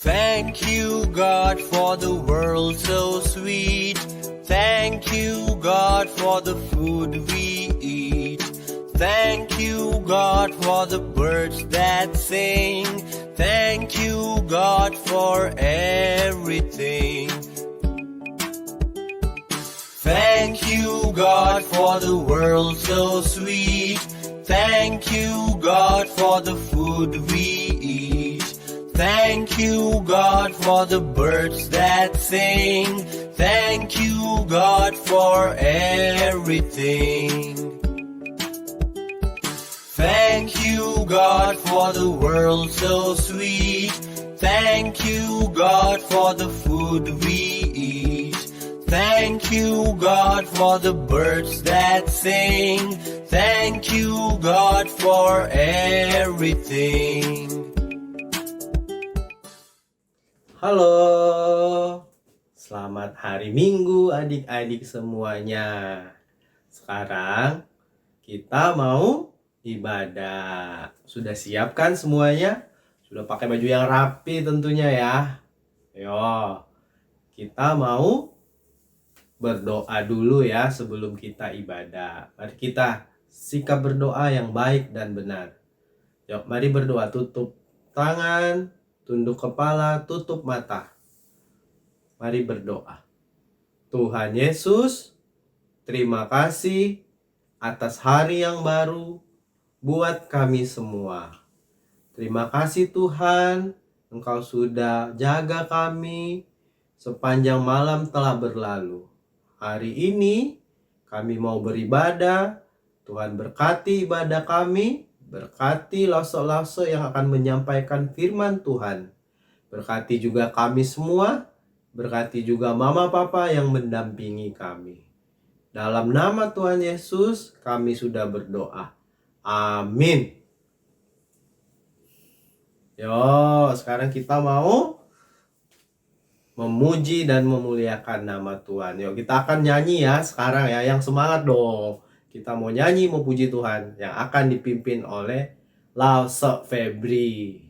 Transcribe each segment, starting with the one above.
Thank you, God, for the world so sweet. Thank you, God, for the food we eat. Thank you, God, for the birds that sing. Thank you, God, for everything. Thank you, God, for the world so sweet. Thank you, God, for the food we eat. Thank you, God, for the birds that sing. Thank you, God, for everything. Thank you, God, for the world so sweet. Thank you, God, for the food we eat. Thank you, God, for the birds that sing. Thank you, God, for everything. Halo, selamat hari Minggu adik-adik semuanya. Sekarang kita mau ibadah. Sudah siap kan semuanya? Sudah pakai baju yang rapi tentunya ya. Yo, kita mau berdoa dulu ya sebelum kita ibadah. Mari kita sikap berdoa yang baik dan benar. Yuk, mari berdoa. Tutup tangan, tunduk kepala, tutup mata. Mari berdoa. Tuhan Yesus, terima kasih atas hari yang baru buat kami semua. Terima kasih Tuhan, Engkau sudah jaga kami sepanjang malam telah berlalu. Hari ini kami mau beribadah. Tuhan berkati ibadah kami, berkati losok-losok yang akan menyampaikan firman Tuhan. Berkati juga kami semua, berkati juga mama papa yang mendampingi kami. Dalam nama Tuhan Yesus kami sudah berdoa. Amin. Yo, sekarang kita mau memuji dan memuliakan nama Tuhan. Yuk, kita akan nyanyi ya sekarang ya. Yang semangat dong. Kita mau nyanyi, mau puji Tuhan. Yang akan dipimpin oleh Lause Febri.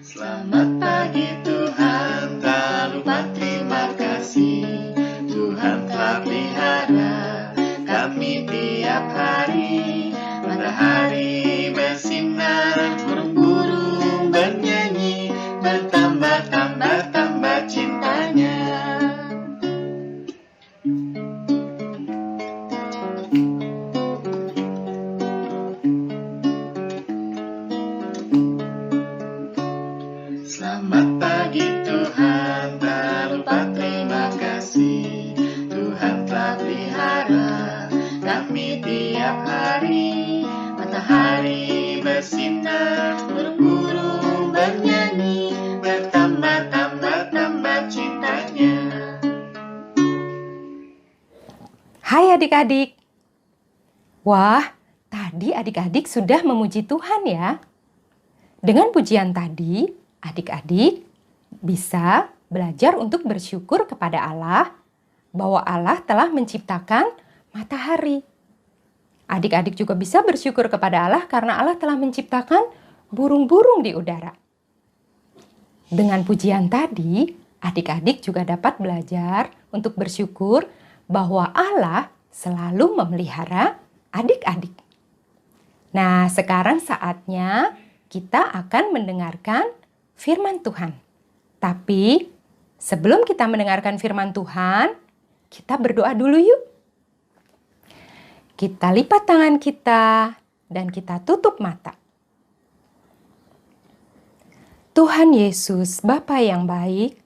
Selamat pagi Tuhan, tak lupa terima kasih. Tuhan telah pelihara kami tiap hari. Matahari bersinar, burung-burung bernyanyi, bertambah-tambah cintanya. Selamat pagi Tuhan, tak lupa terima kasih. Tuhan telah pelihara kami tiap hari. Matahari bersinar, burung-burung bernyanyi, bertambah-tambah cintanya. Hai adik-adik. Wah, tadi adik-adik sudah memuji Tuhan ya. Dengan pujian tadi, adik-adik bisa belajar untuk bersyukur kepada Allah bahwa Allah telah menciptakan matahari. Adik-adik juga bisa bersyukur kepada Allah karena Allah telah menciptakan burung-burung di udara. Dengan pujian tadi, adik-adik juga dapat belajar untuk bersyukur bahwa Allah selalu memelihara adik-adik. Nah, sekarang saatnya kita akan mendengarkan firman Tuhan. Tapi sebelum kita mendengarkan firman Tuhan, kita berdoa dulu yuk. Kita lipat tangan kita dan kita tutup mata. Tuhan Yesus, Bapa yang baik,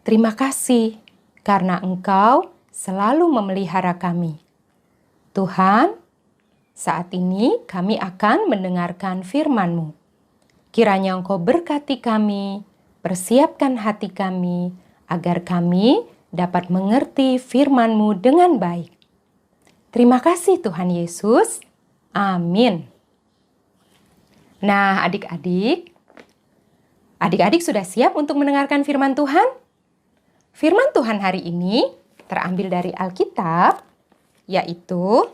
terima kasih karena Engkau selalu memelihara kami. Tuhan, saat ini kami akan mendengarkan firman-Mu. Kiranya Engkau berkati kami, persiapkan hati kami, agar kami dapat mengerti firman-Mu dengan baik. Terima kasih Tuhan Yesus. Amin. Nah, adik-adik sudah siap untuk mendengarkan firman Tuhan? Firman Tuhan hari ini terambil dari Alkitab yaitu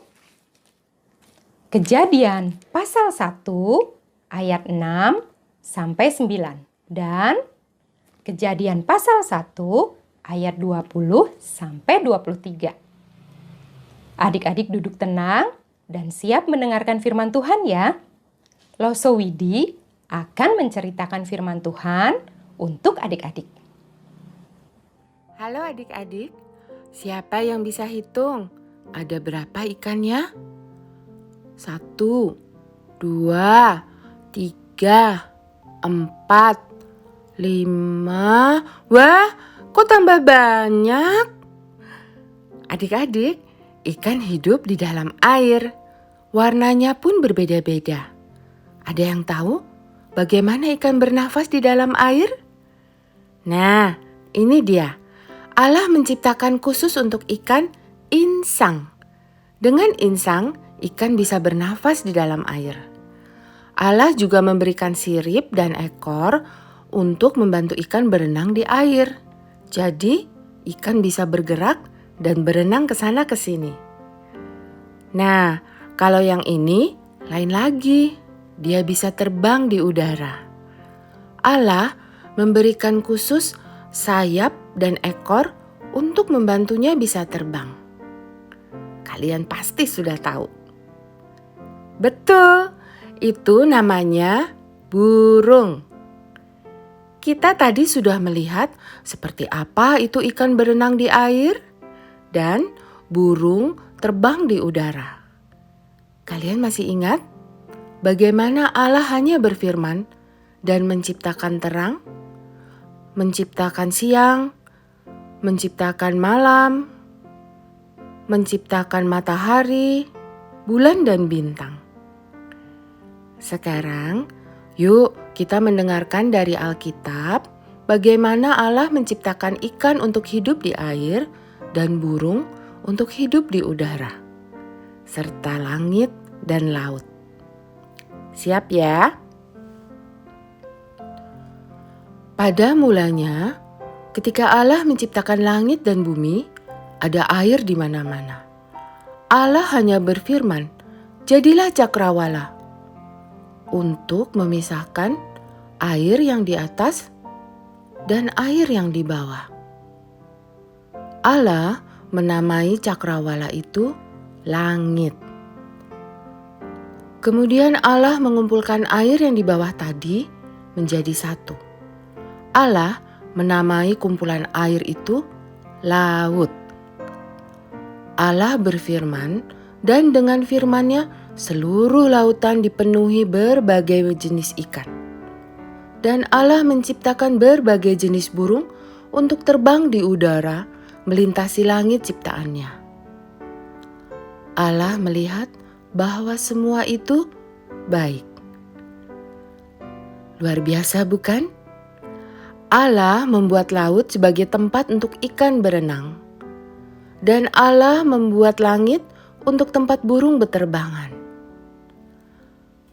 Kejadian pasal 1 ayat 6 sampai 9 dan Kejadian pasal 1 ayat 20 sampai 23. Adik-adik duduk tenang dan siap mendengarkan firman Tuhan ya. Loso Widi akan menceritakan firman Tuhan untuk adik-adik. Halo adik-adik, siapa yang bisa hitung? Ada berapa ikannya? 1, 2, 3, 4, 5. Wah, kok tambah banyak? Adik-adik, ikan hidup di dalam air. Warnanya pun berbeda-beda. Ada yang tahu bagaimana ikan bernafas di dalam air? Nah, ini dia. Allah menciptakan khusus untuk ikan insang. Dengan insang, ikan bisa bernafas di dalam air. Allah juga memberikan sirip dan ekor untuk membantu ikan berenang di air. Jadi, ikan bisa bergerak dan berenang ke sana ke sini. Nah, kalau yang ini lain lagi. Dia bisa terbang di udara. Allah memberikan khusus sayap dan ekor untuk membantunya bisa terbang. Kalian pasti sudah tahu. Betul, itu namanya burung. Kita tadi sudah melihat seperti apa itu ikan berenang di air dan burung terbang di udara. Kalian masih ingat bagaimana Allah hanya berfirman dan menciptakan terang, menciptakan siang, menciptakan malam, menciptakan matahari, bulan dan bintang. Sekarang, yuk kita mendengarkan dari Alkitab bagaimana Allah menciptakan ikan untuk hidup di air dan burung untuk hidup di udara, serta langit dan laut. Siap ya? Pada mulanya, ketika Allah menciptakan langit dan bumi, ada air di mana-mana. Allah hanya berfirman, "Jadilah cakrawala," untuk memisahkan air yang di atas dan air yang di bawah. Allah menamai cakrawala itu langit. Kemudian Allah mengumpulkan air yang di bawah tadi menjadi satu. Allah menamai kumpulan air itu laut. Allah berfirman, dan dengan firman-Nya seluruh lautan dipenuhi berbagai jenis ikan. Dan Allah menciptakan berbagai jenis burung untuk terbang di udara melintasi langit ciptaannya. Allah melihat bahwa semua itu baik. Luar biasa bukan? Allah membuat laut sebagai tempat untuk ikan berenang. Dan Allah membuat langit untuk tempat burung berterbangan.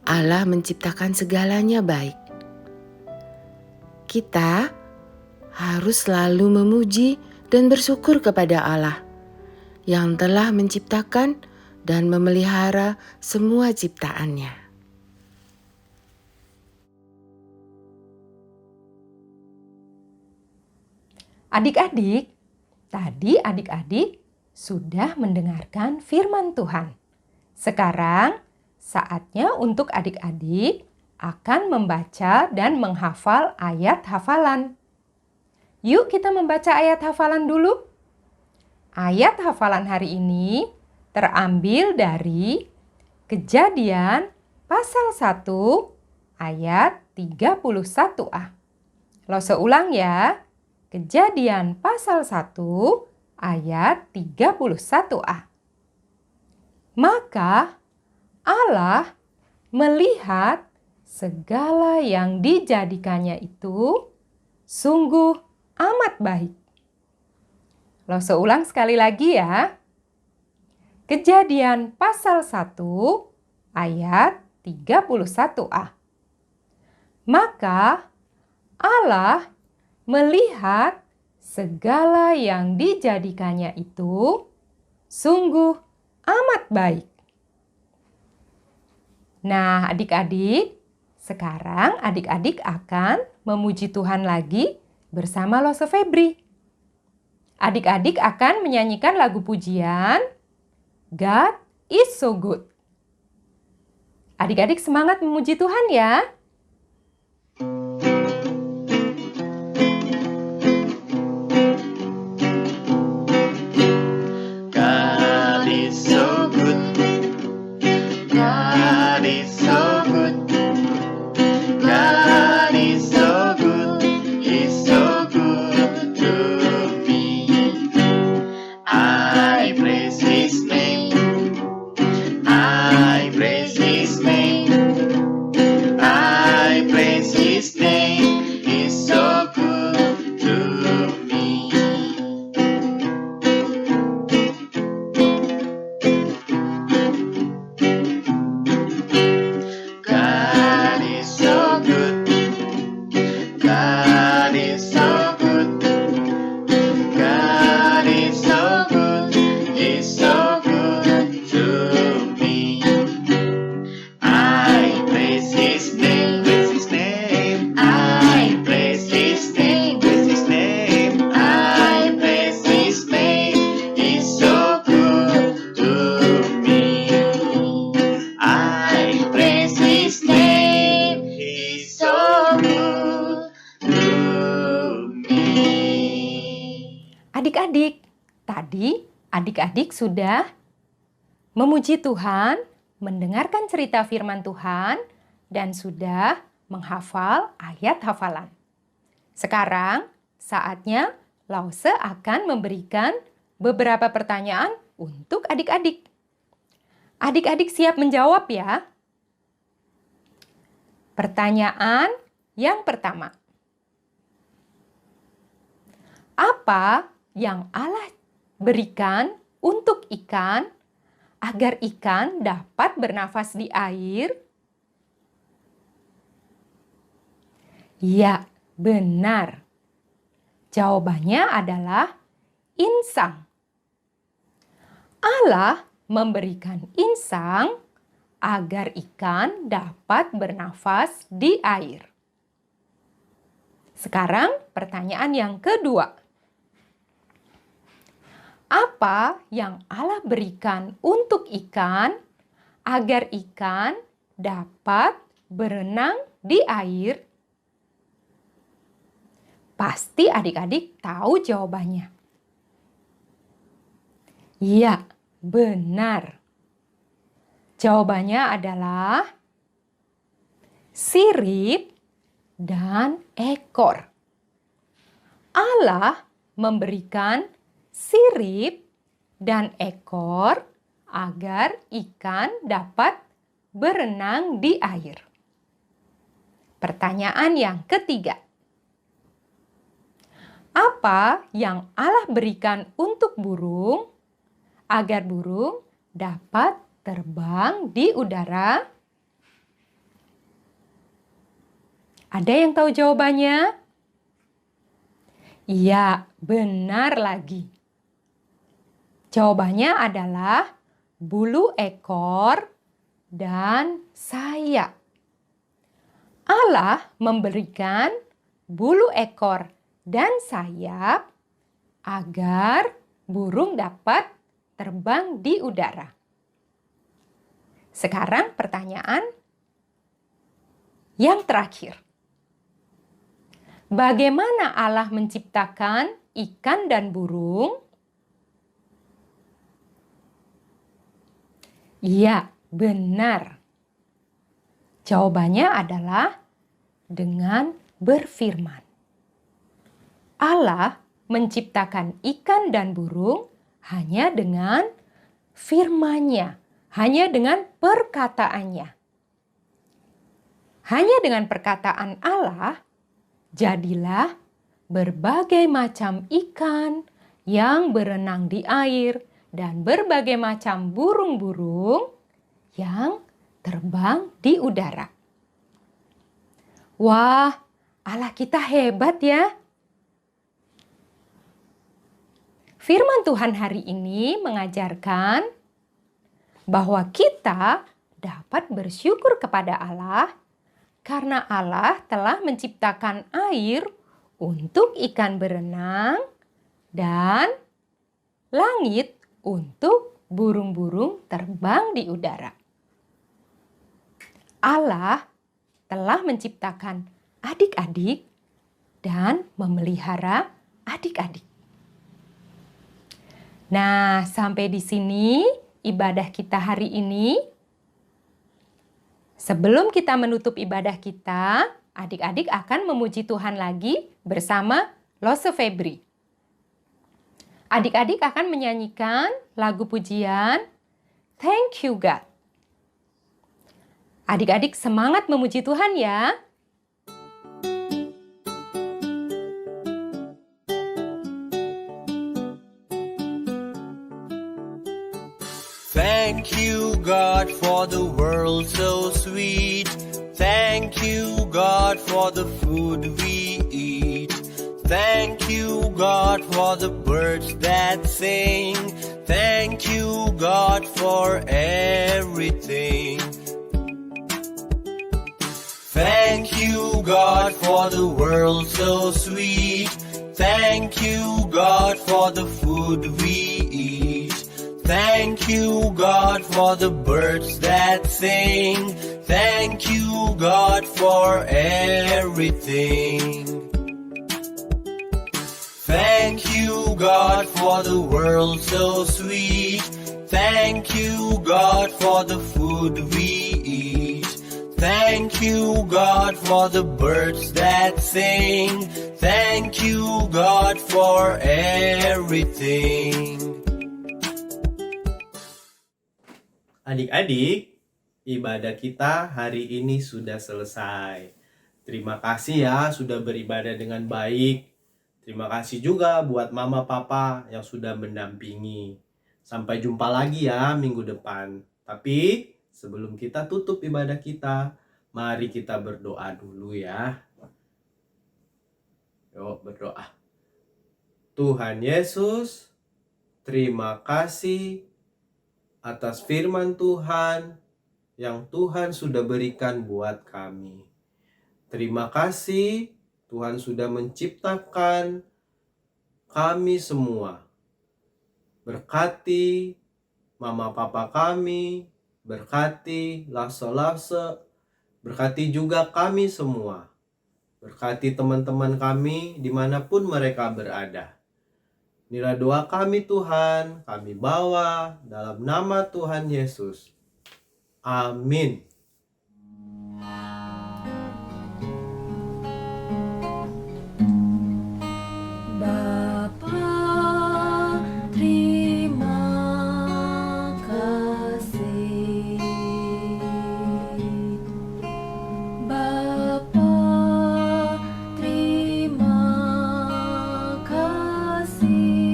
Allah menciptakan segalanya baik. Kita harus selalu memuji dan bersyukur kepada Allah yang telah menciptakan dan memelihara semua ciptaannya. Adik-adik, tadi adik-adik sudah mendengarkan firman Tuhan. Sekarang saatnya untuk adik-adik akan membaca dan menghafal ayat hafalan. Yuk kita membaca ayat hafalan dulu. Ayat hafalan hari ini terambil dari Kejadian pasal 1 ayat 31a. Loso ulang ya. Kejadian pasal 1 ayat 31a. Maka Allah melihat segala yang dijadikannya itu sungguh amat baik. Loso ulang sekali lagi ya. Kejadian pasal 1 ayat 31a. Maka Allah melihat segala yang dijadikannya itu sungguh amat baik. Nah, adik-adik, sekarang adik-adik akan memuji Tuhan lagi bersama Lose Febri. Adik-adik akan menyanyikan lagu pujian God is so good. Adik-adik semangat memuji Tuhan ya. God is so good. God is so good. God is so good. He's so good to me. I praise His name. I praise His name. I praise His name. He's so good to me. God is so good. God is so good. God is so good. He's so good to me. I praise His name. Praise His name. I praise His name. Praise His name. I praise His name. He's so good to me. I praise His name. He's so good to me. Adik-adik, tadi adik-adik sudah memuji Tuhan, mendengarkan cerita firman Tuhan, dan sudah menghafal ayat hafalan. Sekarang saatnya Lause akan memberikan beberapa pertanyaan untuk adik-adik. Adik-adik siap menjawab ya. Pertanyaan yang pertama. Apa yang Allah berikan untuk ikan agar ikan dapat bernafas di air? Ya, benar. Jawabannya adalah insang. Allah memberikan insang agar ikan dapat bernafas di air. Sekarang pertanyaan yang kedua. Apa yang Allah berikan untuk ikan agar ikan dapat berenang di air? Pasti adik-adik tahu jawabannya. Iya, benar. Jawabannya adalah sirip dan ekor. Allah memberikan sirip dan ekor agar ikan dapat berenang di air. Pertanyaan yang ketiga. Apa yang Allah berikan untuk burung agar burung dapat terbang di udara? Ada yang tahu jawabannya? Iya, benar lagi. Jawabannya adalah bulu ekor dan sayap. Allah memberikan bulu ekor dan sayap agar burung dapat terbang di udara. Sekarang pertanyaan yang terakhir. Bagaimana Allah menciptakan ikan dan burung? Iya, benar. Jawabannya adalah dengan berfirman. Allah menciptakan ikan dan burung hanya dengan firman-Nya, hanya dengan perkataannya. Hanya dengan perkataan Allah, jadilah berbagai macam ikan yang berenang di air dan berbagai macam burung-burung yang terbang di udara. Wah, Allah kita hebat ya. Firman Tuhan hari ini mengajarkan bahwa kita dapat bersyukur kepada Allah karena Allah telah menciptakan air untuk ikan berenang dan langit untuk burung-burung terbang di udara. Allah telah menciptakan adik-adik dan memelihara adik-adik. Nah, sampai di sini ibadah kita hari ini. Sebelum kita menutup ibadah kita, adik-adik akan memuji Tuhan lagi bersama Lose Febri. Adik-adik akan menyanyikan lagu pujian Thank You God. Adik-adik semangat memuji Tuhan ya. Thank you, God, for the world so sweet. Thank you, God, for the food we eat. Thank you, God, for the birds that sing. Thank you, God, for everything. Thank you, God, for the world so sweet. Thank you, God, for the food we eat. Thank you, God, for the birds that sing. Thank you, God, for everything. Thank you, God, for the world so sweet. Thank you, God, for the food we eat. Thank you, God, for the birds that sing. Thank you, God, for everything. Adik-adik, ibadah kita hari ini sudah selesai. Terima kasih ya sudah beribadah dengan baik. Terima kasih juga buat mama papa yang sudah mendampingi. Sampai jumpa lagi ya minggu depan. Tapi sebelum kita tutup ibadah kita, mari kita berdoa dulu ya. Yuk berdoa. Tuhan Yesus, terima kasih atas firman Tuhan yang Tuhan sudah berikan buat kami. Terima kasih Tuhan sudah menciptakan kami semua. Berkati mama papa kami, berkati Lase-Lase, berkati juga kami semua. Berkati teman-teman kami dimanapun mereka berada. Inilah doa kami Tuhan, kami bawa dalam nama Tuhan Yesus. Amin. Bapa, terima kasih. Bapa, terima kasih.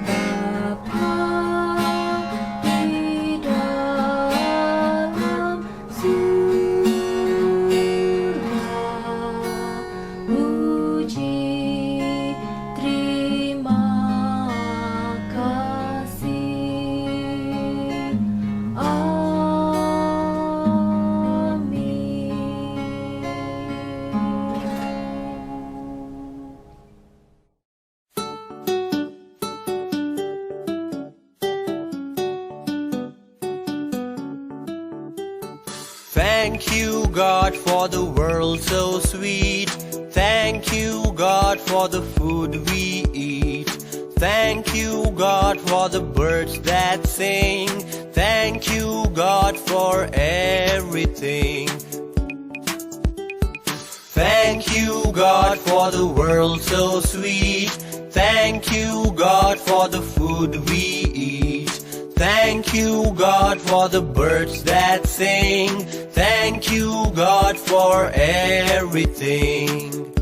Bapa di dalam surga, puji terima kasih. Amin. Thank you, God, for the world so sweet. Thank you, God, for the food we eat. Thank you, God, for the birds that sing. Thank you, God, for everything. Thank you, God, for the world so sweet. Thank you, God, for the food we eat. Thank you, God, for the birds that sing. Thank you, God, for everything.